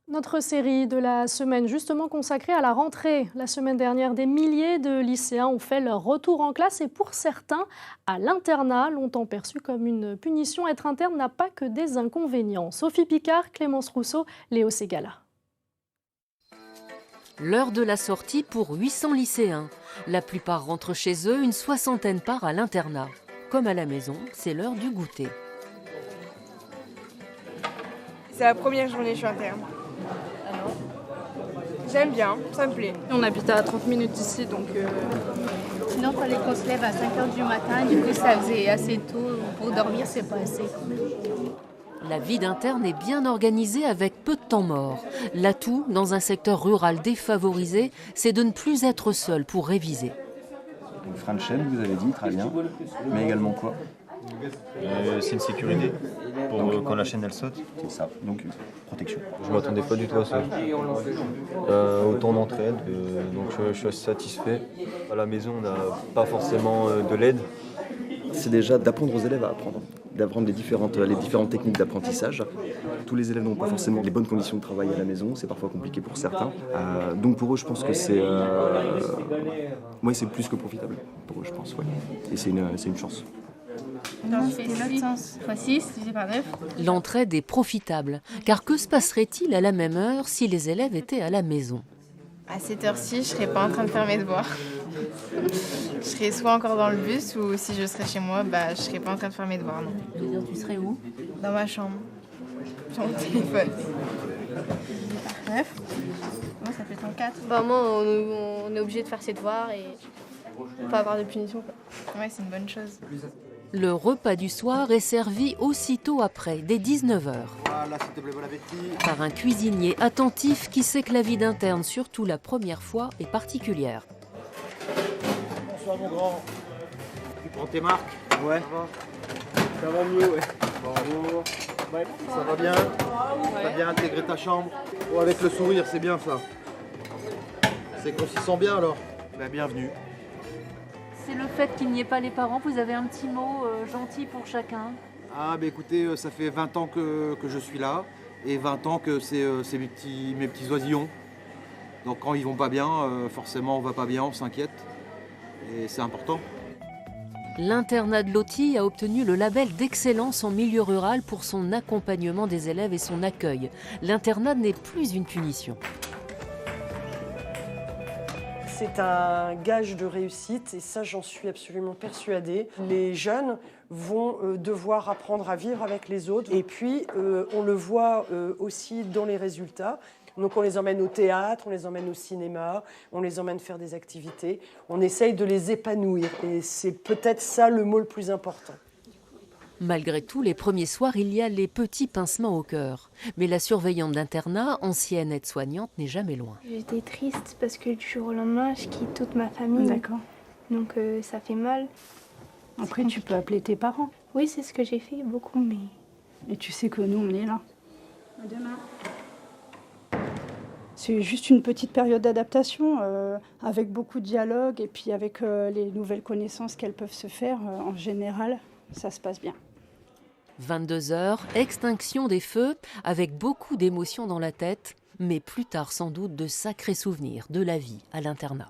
Notre série de la semaine justement consacrée à la rentrée. La semaine dernière, des milliers de lycéens ont fait leur retour en classe et pour certains, à l'internat, longtemps perçu comme une punition, être interne n'a pas que des inconvénients. Sophie Picard, Clémence Rousseau, Léo Ségala. L'heure de la sortie pour 800 lycéens. La plupart rentrent chez eux, une soixantaine part à l'internat. Comme à la maison, c'est l'heure du goûter. C'est la première journée que je suis interne. J'aime bien, ça me plaît. On habite à 30 minutes d'ici, donc... Sinon, il fallait qu'on se lève à 5h du matin, du coup ça faisait assez tôt. Pour dormir, c'est pas assez. La vie d'interne est bien organisée avec peu de temps mort. L'atout, dans un secteur rural défavorisé, c'est de ne plus être seul pour réviser. Donc frein de chaîne, vous avez dit, très bien. Mais également quoi? C'est une sécurité pour quand la chaîne elle saute. C'est ça, donc protection. Je m'attendais pas du tout à ça. Autant d'entraide, donc je suis assez satisfait. À la maison, on n'a pas forcément de l'aide. C'est déjà d'apprendre aux élèves à apprendre, d'apprendre les différentes techniques d'apprentissage. Tous les élèves n'ont pas forcément les bonnes conditions de travail à la maison, c'est parfois compliqué pour certains. Donc pour eux, je pense que c'est plus que profitable. Pour eux, je pense, ouais. Et c'est une chance. Non, c'était l'autre sens. Fois 6, divisé par 9. L'entraide est profitable, car que se passerait-il à la même heure si les élèves étaient à la maison? À cette heure-ci, je serais pas en train de faire mes devoirs. Je serais soit encore dans le bus ou si je serais chez moi, je serais pas en train de faire mes devoirs. Non. Je veux dire, tu serais où? Dans ma chambre, sur mon téléphone. 9. Moi, ça fait 34. Moi, on est obligé de faire ses devoirs et pas avoir de punition. Ouais, c'est une bonne chose. Le repas du soir est servi aussitôt après, dès 19h. Voilà, s'il te plaît, bon appétit. Par un cuisinier attentif qui sait que la vie d'interne, surtout la première fois, est particulière. Bonsoir mon grand. Tu prends tes marques? Ouais. Ça va mieux, ouais. Bonjour. Ouais, ça va bien? T'as bien intégré ta chambre? Oh, avec le sourire, c'est bien ça. C'est qu'on s'y sent bien alors? Bienvenue. C'est le fait qu'il n'y ait pas les parents, vous avez un petit mot gentil pour chacun? Écoutez, ça fait 20 ans que je suis là et 20 ans que c'est mes petits oisillons. Donc quand ils vont pas bien, forcément on va pas bien, on s'inquiète et c'est important. L'internat de Loti a obtenu le label d'excellence en milieu rural pour son accompagnement des élèves et son accueil. L'internat n'est plus une punition. C'est un gage de réussite et ça, j'en suis absolument persuadée. Les jeunes vont devoir apprendre à vivre avec les autres et puis on le voit aussi dans les résultats. Donc on les emmène au théâtre, on les emmène au cinéma, on les emmène faire des activités. On essaye de les épanouir et c'est peut-être ça le mot le plus important. Malgré tout, les premiers soirs, il y a les petits pincements au cœur. Mais la surveillante d'internat, ancienne aide-soignante, n'est jamais loin. J'étais triste parce que du jour au lendemain, je quitte toute ma famille. D'accord. Donc ça fait mal. Après, tu peux appeler tes parents. Oui, c'est ce que j'ai fait beaucoup, mais... Et tu sais que nous, on est là. À demain. C'est juste une petite période d'adaptation avec beaucoup de dialogue et puis avec les nouvelles connaissances qu'elles peuvent se faire. En général, ça se passe bien. 22h, extinction des feux, avec beaucoup d'émotions dans la tête, mais plus tard sans doute de sacrés souvenirs de la vie à l'internat.